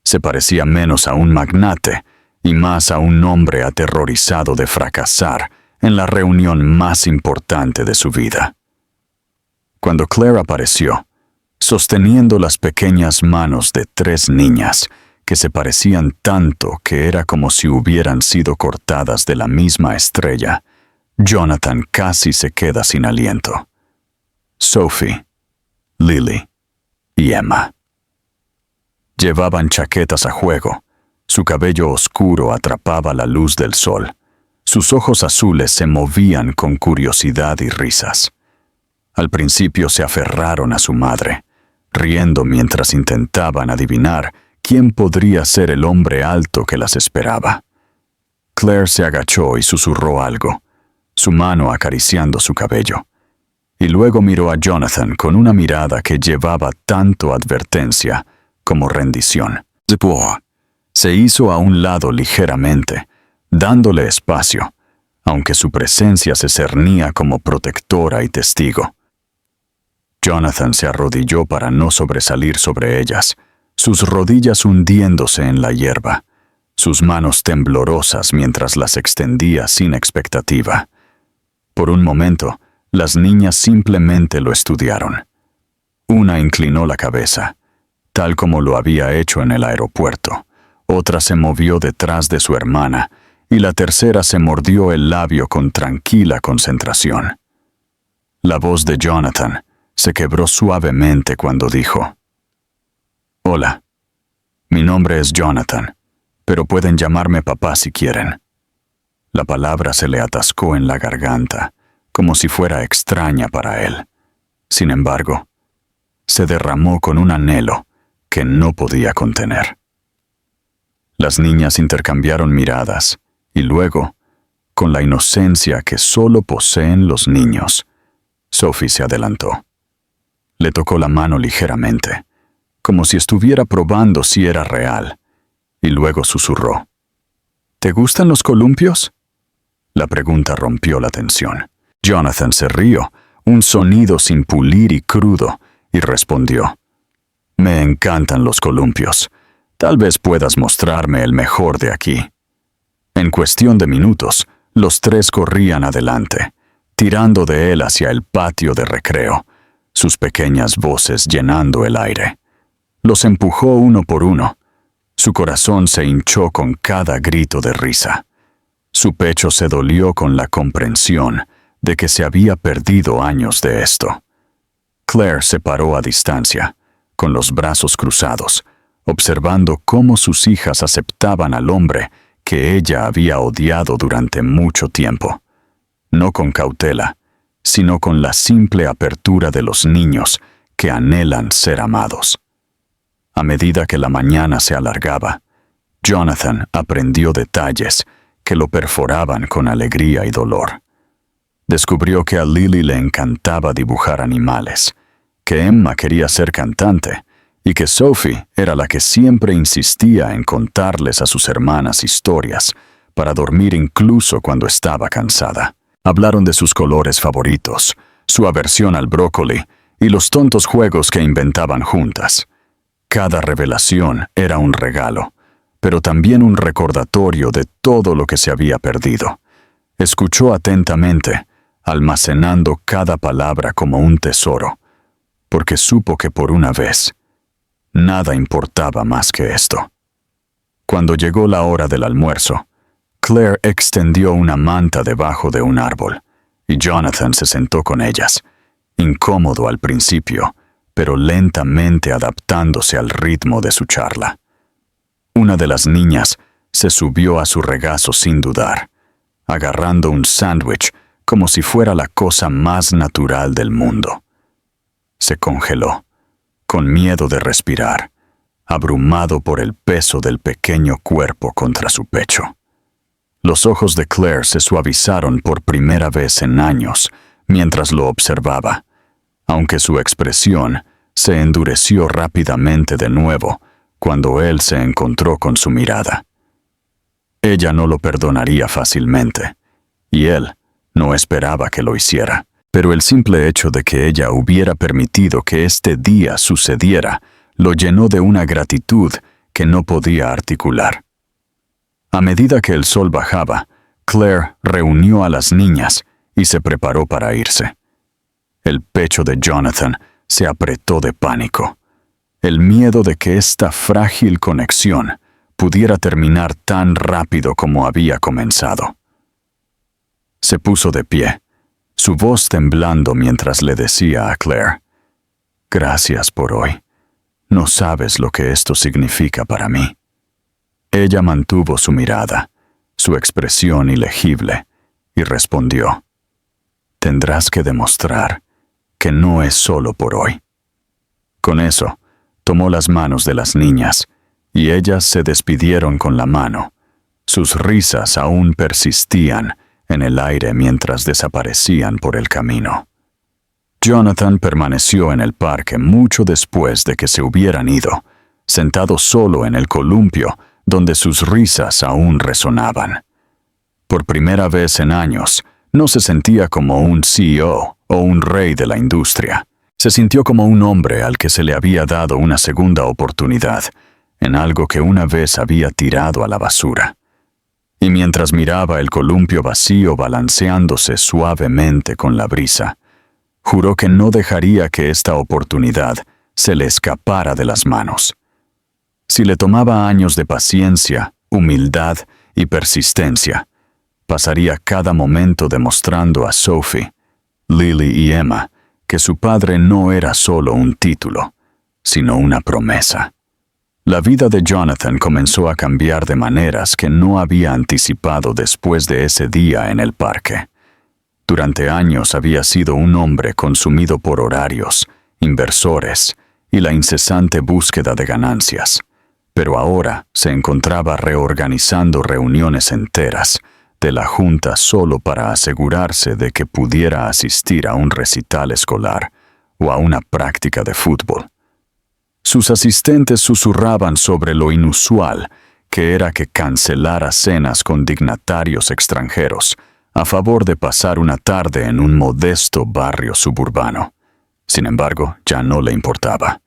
Se parecía menos a un magnate y más a un hombre aterrorizado de fracasar en la reunión más importante de su vida. Cuando Claire apareció, sosteniendo las pequeñas manos de 3 niñas que se parecían tanto que era como si hubieran sido cortadas de la misma estrella, Jonathan casi se queda sin aliento. Sophie, Lily y Emma. Llevaban chaquetas a juego, su cabello oscuro atrapaba la luz del sol, sus ojos azules se movían con curiosidad y risas. Al principio se aferraron a su madre, riendo mientras intentaban adivinar quién podría ser el hombre alto que las esperaba. Claire se agachó y susurró algo, su mano acariciando su cabello, y luego miró a Jonathan con una mirada que llevaba tanto advertencia como rendición. Se hizo a un lado ligeramente, dándole espacio, aunque su presencia se cernía como protectora y testigo. Jonathan se arrodilló para no sobresalir sobre ellas, sus rodillas hundiéndose en la hierba, sus manos temblorosas mientras las extendía sin expectativa. Por un momento, las niñas simplemente lo estudiaron. Una inclinó la cabeza, tal como lo había hecho en el aeropuerto. Otra se movió detrás de su hermana, y la tercera se mordió el labio con tranquila concentración. La voz de Jonathan se quebró suavemente cuando dijo: «Hola, mi nombre es Jonathan, pero pueden llamarme papá si quieren». La palabra se le atascó en la garganta, como si fuera extraña para él. Sin embargo, se derramó con un anhelo que no podía contener. Las niñas intercambiaron miradas, y luego, con la inocencia que solo poseen los niños, Sophie se adelantó. Le tocó la mano ligeramente, como si estuviera probando si era real, y luego susurró: «¿Te gustan los columpios?». La pregunta rompió la tensión. Jonathan se rió, un sonido sin pulir y crudo, y respondió: «Me encantan los columpios. Tal vez puedas mostrarme el mejor de aquí». En cuestión de minutos, los 3 corrían adelante, tirando de él hacia el patio de recreo, sus pequeñas voces llenando el aire. Los empujó uno por uno. Su corazón se hinchó con cada grito de risa. Su pecho se dolió con la comprensión de que se había perdido años de esto. Claire se paró a distancia, con los brazos cruzados, observando cómo sus hijas aceptaban al hombre que ella había odiado durante mucho tiempo. No con cautela, sino con la simple apertura de los niños que anhelan ser amados. A medida que la mañana se alargaba, Jonathan aprendió detalles que lo perforaban con alegría y dolor. Descubrió que a Lily le encantaba dibujar animales, que Emma quería ser cantante y que Sophie era la que siempre insistía en contarles a sus hermanas historias para dormir incluso cuando estaba cansada. Hablaron de sus colores favoritos, su aversión al brócoli y los tontos juegos que inventaban juntas. Cada revelación era un regalo, pero también un recordatorio de todo lo que se había perdido. Escuchó atentamente, almacenando cada palabra como un tesoro, porque supo que por una vez, nada importaba más que esto. Cuando llegó la hora del almuerzo, Claire extendió una manta debajo de un árbol, y Jonathan se sentó con ellas, incómodo al principio, pero lentamente adaptándose al ritmo de su charla. Una de las niñas se subió a su regazo sin dudar, agarrando un sándwich como si fuera la cosa más natural del mundo. Se congeló, con miedo de respirar, abrumado por el peso del pequeño cuerpo contra su pecho. Los ojos de Claire se suavizaron por primera vez en años mientras lo observaba, aunque su expresión se endureció rápidamente de nuevo cuando él se encontró con su mirada. Ella no lo perdonaría fácilmente, y él no esperaba que lo hiciera, pero el simple hecho de que ella hubiera permitido que este día sucediera lo llenó de una gratitud que no podía articular. A medida que el sol bajaba, Claire reunió a las niñas y se preparó para irse. El pecho de Jonathan se apretó de pánico. El miedo de que esta frágil conexión pudiera terminar tan rápido como había comenzado. Se puso de pie, su voz temblando mientras le decía a Claire: «Gracias por hoy. No sabes lo que esto significa para mí». Ella mantuvo su mirada, su expresión ilegible, y respondió: «Tendrás que demostrar que no es solo por hoy». Con eso, tomó las manos de las niñas, y ellas se despidieron con la mano. Sus risas aún persistían en el aire mientras desaparecían por el camino. Jonathan permaneció en el parque mucho después de que se hubieran ido, sentado solo en el columpio donde sus risas aún resonaban. Por primera vez en años, no se sentía como un CEO o un rey de la industria. Se sintió como un hombre al que se le había dado una segunda oportunidad en algo que una vez había tirado a la basura. Y mientras miraba el columpio vacío balanceándose suavemente con la brisa, juró que no dejaría que esta oportunidad se le escapara de las manos. Si le tomaba años de paciencia, humildad y persistencia, pasaría cada momento demostrando a Sophie, Lily y Emma que su padre no era solo un título, sino una promesa. La vida de Jonathan comenzó a cambiar de maneras que no había anticipado después de ese día en el parque. Durante años había sido un hombre consumido por horarios, inversores y la incesante búsqueda de ganancias. Pero ahora se encontraba reorganizando reuniones enteras de la junta solo para asegurarse de que pudiera asistir a un recital escolar o a una práctica de fútbol. Sus asistentes susurraban sobre lo inusual que era que cancelara cenas con dignatarios extranjeros a favor de pasar una tarde en un modesto barrio suburbano. Sin embargo, ya no le importaba.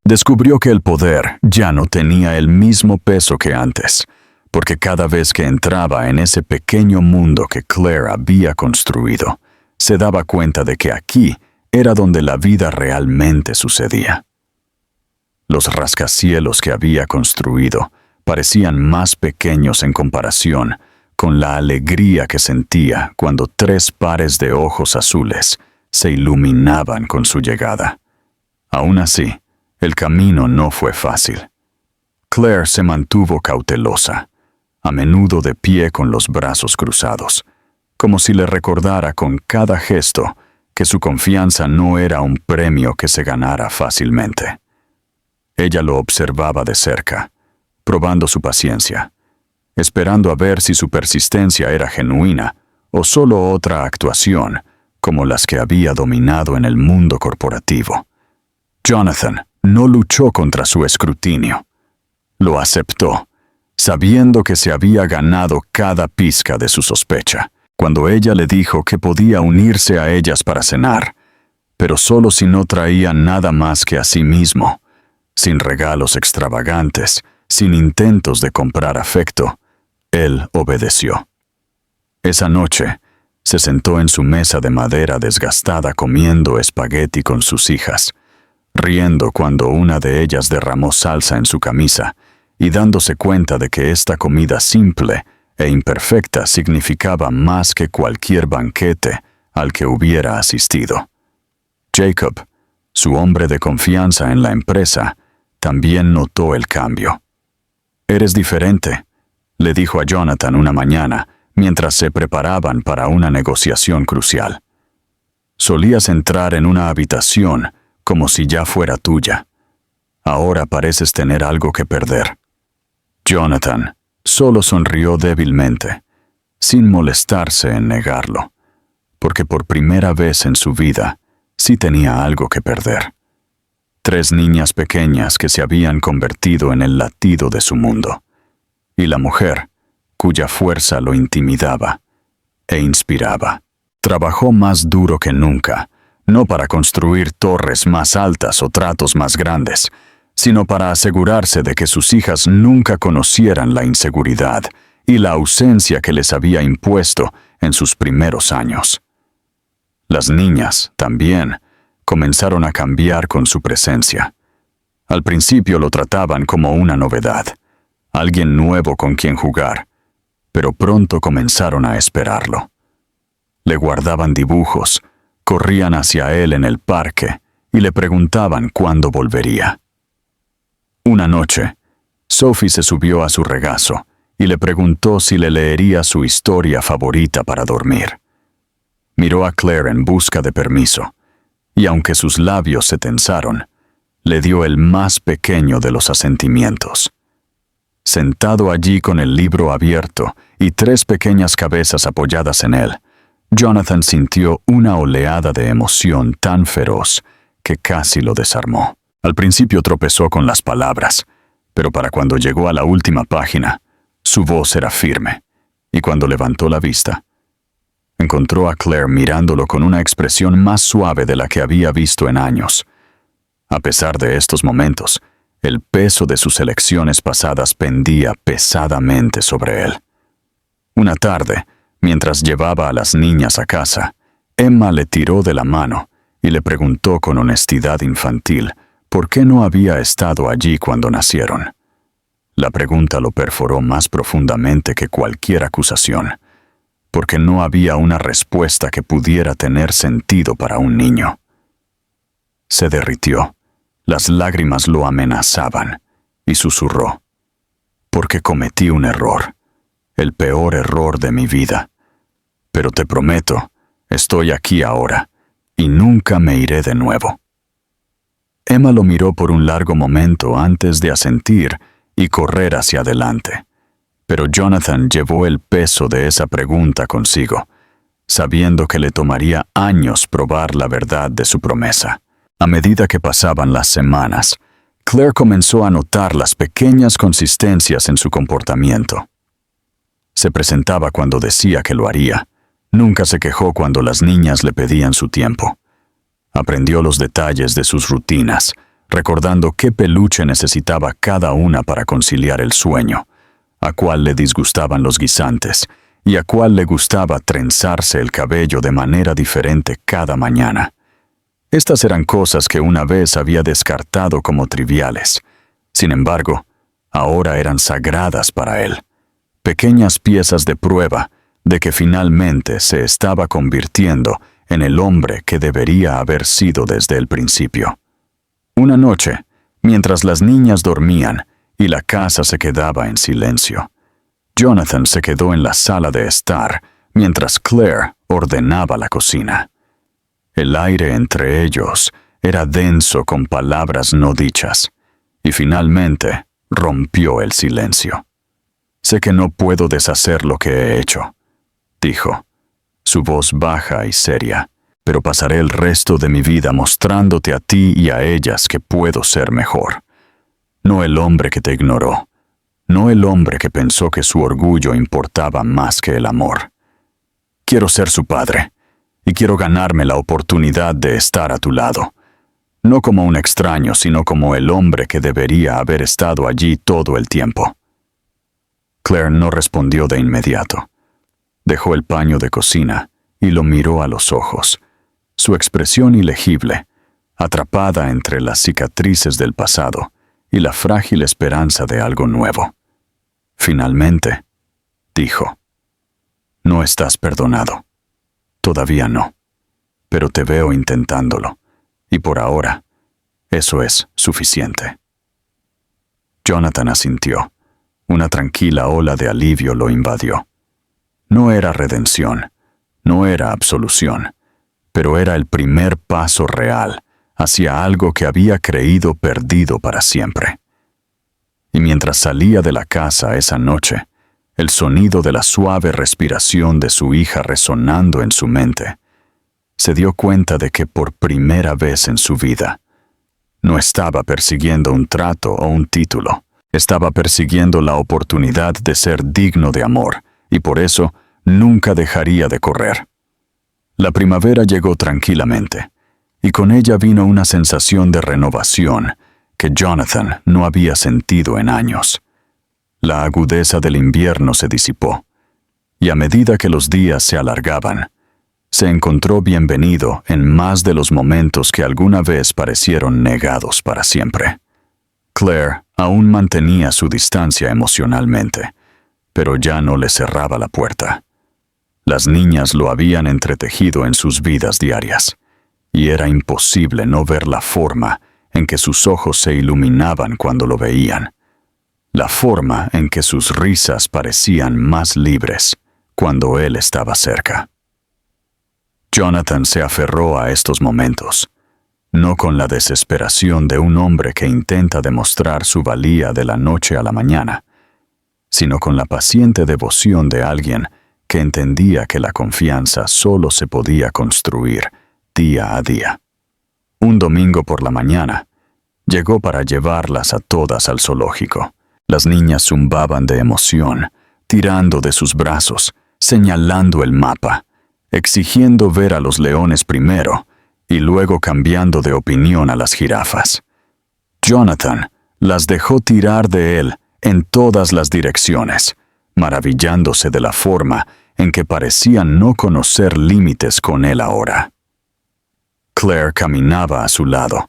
Descubrió que el poder ya no tenía el mismo peso que antes, porque cada vez que entraba en ese pequeño mundo que Claire había construido, se daba cuenta de que aquí era donde la vida realmente sucedía. Los rascacielos que había construido parecían más pequeños en comparación con la alegría que sentía cuando 3 pares de ojos azules se iluminaban con su llegada. Aún así, el camino no fue fácil. Claire se mantuvo cautelosa, a menudo de pie con los brazos cruzados, como si le recordara con cada gesto que su confianza no era un premio que se ganara fácilmente. Ella lo observaba de cerca, probando su paciencia, esperando a ver si su persistencia era genuina o solo otra actuación, como las que había dominado en el mundo corporativo. Jonathan no luchó contra su escrutinio. Lo aceptó, sabiendo que se había ganado cada pizca de su sospecha, cuando ella le dijo que podía unirse a ellas para cenar, pero solo si no traía nada más que a sí mismo, sin regalos extravagantes, sin intentos de comprar afecto. Él obedeció. Esa noche, se sentó en su mesa de madera desgastada comiendo espagueti con sus hijas, riendo cuando una de ellas derramó salsa en su camisa y dándose cuenta de que esta comida simple e imperfecta significaba más que cualquier banquete al que hubiera asistido. Jacob, su hombre de confianza en la empresa, también notó el cambio. «Eres diferente», le dijo a Jonathan una mañana mientras se preparaban para una negociación crucial. «Solías entrar en una habitación como si ya fuera tuya. Ahora pareces tener algo que perder». Jonathan solo sonrió débilmente, sin molestarse en negarlo, porque por primera vez en su vida sí tenía algo que perder. 3 niñas pequeñas que se habían convertido en el latido de su mundo, y la mujer cuya fuerza lo intimidaba e inspiraba. Trabajó más duro que nunca, no para construir torres más altas o tratos más grandes, sino para asegurarse de que sus hijas nunca conocieran la inseguridad y la ausencia que les había impuesto en sus primeros años. Las niñas, también, comenzaron a cambiar con su presencia. Al principio lo trataban como una novedad, alguien nuevo con quien jugar, pero pronto comenzaron a esperarlo. Le guardaban dibujos, corrían hacia él en el parque y le preguntaban cuándo volvería. Una noche, Sophie se subió a su regazo y le preguntó si le leería su historia favorita para dormir. Miró a Claire en busca de permiso, y aunque sus labios se tensaron, le dio el más pequeño de los asentimientos. Sentado allí con el libro abierto y 3 pequeñas cabezas apoyadas en él, Jonathan sintió una oleada de emoción tan feroz que casi lo desarmó. Al principio tropezó con las palabras, pero para cuando llegó a la última página, su voz era firme, y cuando levantó la vista, encontró a Claire mirándolo con una expresión más suave de la que había visto en años. A pesar de estos momentos, el peso de sus elecciones pasadas pendía pesadamente sobre él. Una tarde, mientras llevaba a las niñas a casa, Emma le tiró de la mano y le preguntó con honestidad infantil por qué no había estado allí cuando nacieron. La pregunta lo perforó más profundamente que cualquier acusación, porque no había una respuesta que pudiera tener sentido para un niño. Se derritió, las lágrimas lo amenazaban, y susurró: «Porque cometí un error, el peor error de mi vida. Pero te prometo, estoy aquí ahora, y nunca me iré de nuevo». Emma lo miró por un largo momento antes de asentir y correr hacia adelante. Pero Jonathan llevó el peso de esa pregunta consigo, sabiendo que le tomaría años probar la verdad de su promesa. A medida que pasaban las semanas, Claire comenzó a notar las pequeñas consistencias en su comportamiento. Se presentaba cuando decía que lo haría. Nunca se quejó cuando las niñas le pedían su tiempo. Aprendió los detalles de sus rutinas, recordando qué peluche necesitaba cada una para conciliar el sueño, a cuál le disgustaban los guisantes y a cuál le gustaba trenzarse el cabello de manera diferente cada mañana. Estas eran cosas que una vez había descartado como triviales. Sin embargo, ahora eran sagradas para él, pequeñas piezas de prueba de que finalmente se estaba convirtiendo en el hombre que debería haber sido desde el principio. Una noche, mientras las niñas dormían y la casa se quedaba en silencio, Jonathan se quedó en la sala de estar mientras Claire ordenaba la cocina. El aire entre ellos era denso con palabras no dichas, y finalmente rompió el silencio. «Sé que no puedo deshacer lo que he hecho», dijo, su voz baja y seria, «pero pasaré el resto de mi vida mostrándote a ti y a ellas que puedo ser mejor. No el hombre que te ignoró, no el hombre que pensó que su orgullo importaba más que el amor. Quiero ser su padre, y quiero ganarme la oportunidad de estar a tu lado, no como un extraño, sino como el hombre que debería haber estado allí todo el tiempo». Claire no respondió de inmediato. Dejó el paño de cocina y lo miró a los ojos, su expresión ilegible, atrapada entre las cicatrices del pasado y la frágil esperanza de algo nuevo. Finalmente, dijo, «No estás perdonado. Todavía no, pero te veo intentándolo, y por ahora, eso es suficiente». Jonathan asintió. Una tranquila ola de alivio lo invadió. No era redención, no era absolución, pero era el primer paso real hacia algo que había creído perdido para siempre. Y mientras salía de la casa esa noche, el sonido de la suave respiración de su hija resonando en su mente, se dio cuenta de que por primera vez en su vida no estaba persiguiendo un trato o un título. Estaba persiguiendo la oportunidad de ser digno de amor, y por eso nunca dejaría de correr. La primavera llegó tranquilamente, y con ella vino una sensación de renovación que Jonathan no había sentido en años. La agudeza del invierno se disipó, y a medida que los días se alargaban, se encontró bienvenido en más de los momentos que alguna vez parecieron negados para siempre. Claire aún mantenía su distancia emocionalmente, pero ya no le cerraba la puerta. Las niñas lo habían entretejido en sus vidas diarias, y era imposible no ver la forma en que sus ojos se iluminaban cuando lo veían, la forma en que sus risas parecían más libres cuando él estaba cerca. Jonathan se aferró a estos momentos, no con la desesperación de un hombre que intenta demostrar su valía de la noche a la mañana, sino con la paciente devoción de alguien que entendía que la confianza solo se podía construir día a día. Un domingo por la mañana, llegó para llevarlas a todas al zoológico. Las niñas zumbaban de emoción, tirando de sus brazos, señalando el mapa, exigiendo ver a los leones primero, y luego cambiando de opinión a las jirafas. Jonathan las dejó tirar de él en todas las direcciones, maravillándose de la forma en que parecían no conocer límites con él ahora. Claire caminaba a su lado,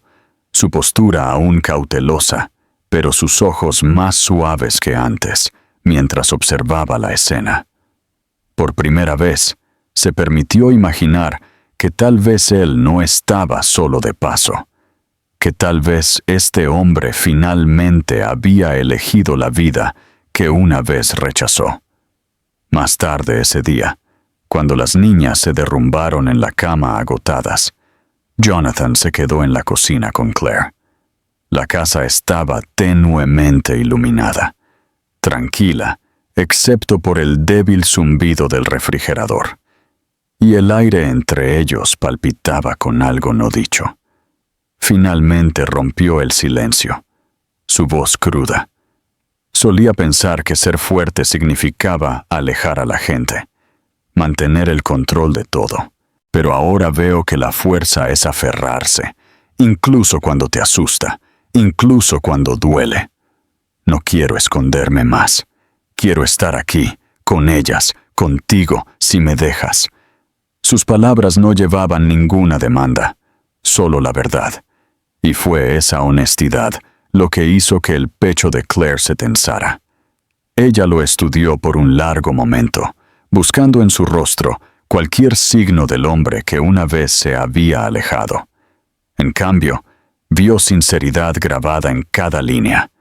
su postura aún cautelosa, pero sus ojos más suaves que antes, mientras observaba la escena. Por primera vez, se permitió imaginar que tal vez él no estaba solo de paso, que tal vez este hombre finalmente había elegido la vida que una vez rechazó. Más tarde ese día, cuando las niñas se derrumbaron en la cama agotadas, Jonathan se quedó en la cocina con Claire. La casa estaba tenuemente iluminada, tranquila, excepto por el débil zumbido del refrigerador, y el aire entre ellos palpitaba con algo no dicho. Finalmente rompió el silencio, su voz cruda. Solía pensar que ser fuerte significaba alejar a la gente, mantener el control de todo, pero ahora veo que la fuerza es aferrarse, incluso cuando te asusta, incluso cuando duele. No quiero esconderme más. Quiero estar aquí, con ellas, contigo, si me dejas. Sus palabras no llevaban ninguna demanda, solo la verdad. Y fue esa honestidad lo que hizo que el pecho de Claire se tensara. Ella lo estudió por un largo momento, buscando en su rostro cualquier signo del hombre que una vez se había alejado. En cambio, vio sinceridad grabada en cada línea,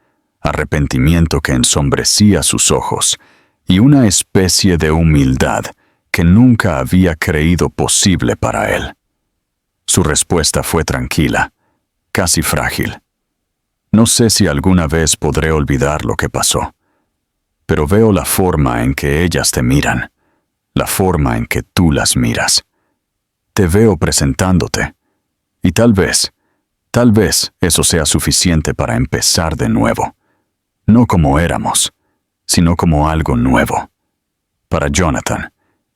arrepentimiento que ensombrecía sus ojos y una especie de humildad que nunca había creído posible para él. Su respuesta fue tranquila, casi frágil. No sé si alguna vez podré olvidar lo que pasó, pero veo la forma en que ellas te miran, la forma en que tú las miras. Te veo presentándote, y tal vez eso sea suficiente para empezar de nuevo, no como éramos, sino como algo nuevo. Para Jonathan,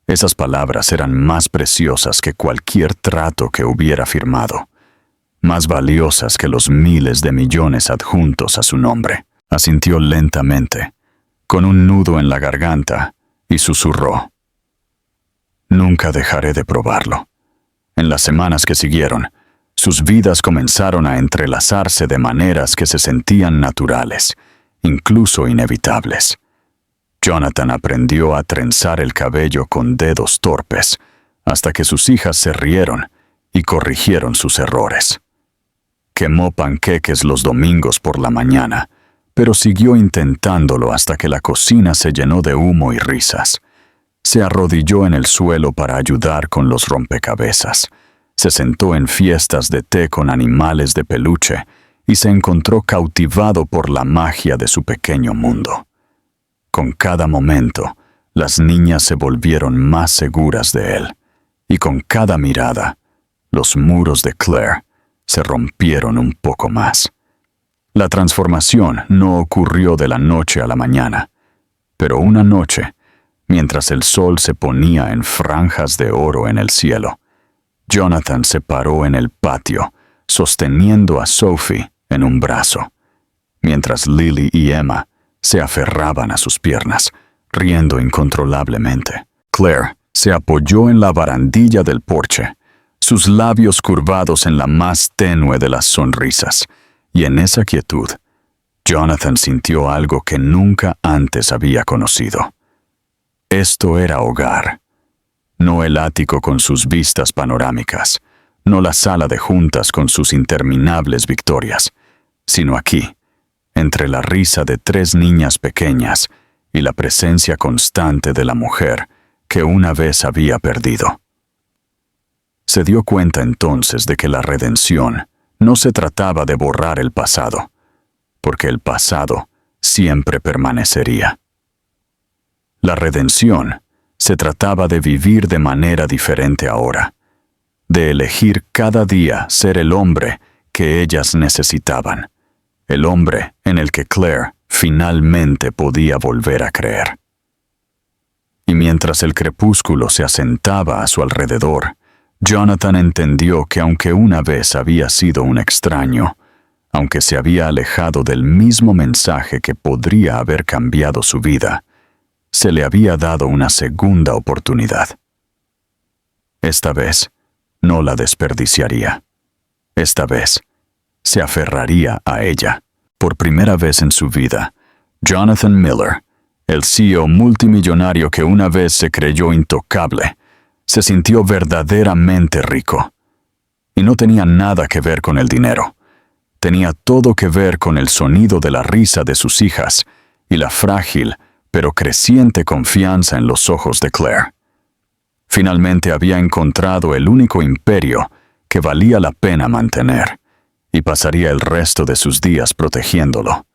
esas palabras eran más preciosas que cualquier trato que hubiera firmado, más valiosas que los miles de millones adjuntos a su nombre. Asintió lentamente, con un nudo en la garganta, y susurró: «Nunca dejaré de probarlo». En las semanas que siguieron, sus vidas comenzaron a entrelazarse de maneras que se sentían naturales, incluso inevitables. Jonathan aprendió a trenzar el cabello con dedos torpes, hasta que sus hijas se rieron y corrigieron sus errores. Quemó panqueques los domingos por la mañana, pero siguió intentándolo hasta que la cocina se llenó de humo y risas. Se arrodilló en el suelo para ayudar con los rompecabezas. Se sentó en fiestas de té con animales de peluche y se encontró cautivado por la magia de su pequeño mundo. Con cada momento, las niñas se volvieron más seguras de él, y con cada mirada, los muros de Claire se rompieron un poco más. La transformación no ocurrió de la noche a la mañana, pero una noche, mientras el sol se ponía en franjas de oro en el cielo, Jonathan se paró en el patio, sosteniendo a Sophie en un brazo, mientras Lily y Emma se aferraban a sus piernas, riendo incontrolablemente. Claire se apoyó en la barandilla del porche, sus labios curvados en la más tenue de las sonrisas, y en esa quietud, Jonathan sintió algo que nunca antes había conocido. Esto era hogar. No el ático con sus vistas panorámicas, no la sala de juntas con sus interminables victorias, sino aquí, entre la risa de 3 niñas pequeñas y la presencia constante de la mujer que una vez había perdido. Se dio cuenta entonces de que la redención no se trataba de borrar el pasado, porque el pasado siempre permanecería. La redención se trataba de vivir de manera diferente ahora, de elegir cada día ser el hombre que ellas necesitaban, el hombre en el que Claire finalmente podía volver a creer. Y mientras el crepúsculo se asentaba a su alrededor, Jonathan entendió que aunque una vez había sido un extraño, aunque se había alejado del mismo mensaje que podría haber cambiado su vida, se le había dado una segunda oportunidad. Esta vez no la desperdiciaría. Esta vez se aferraría a ella. Por primera vez en su vida, Jonathan Miller, el CEO multimillonario que una vez se creyó intocable, se sintió verdaderamente rico. Y no tenía nada que ver con el dinero. Tenía todo que ver con el sonido de la risa de sus hijas y la frágil pero creciente confianza en los ojos de Claire. Finalmente había encontrado el único imperio que valía la pena mantener, y pasaría el resto de sus días protegiéndolo.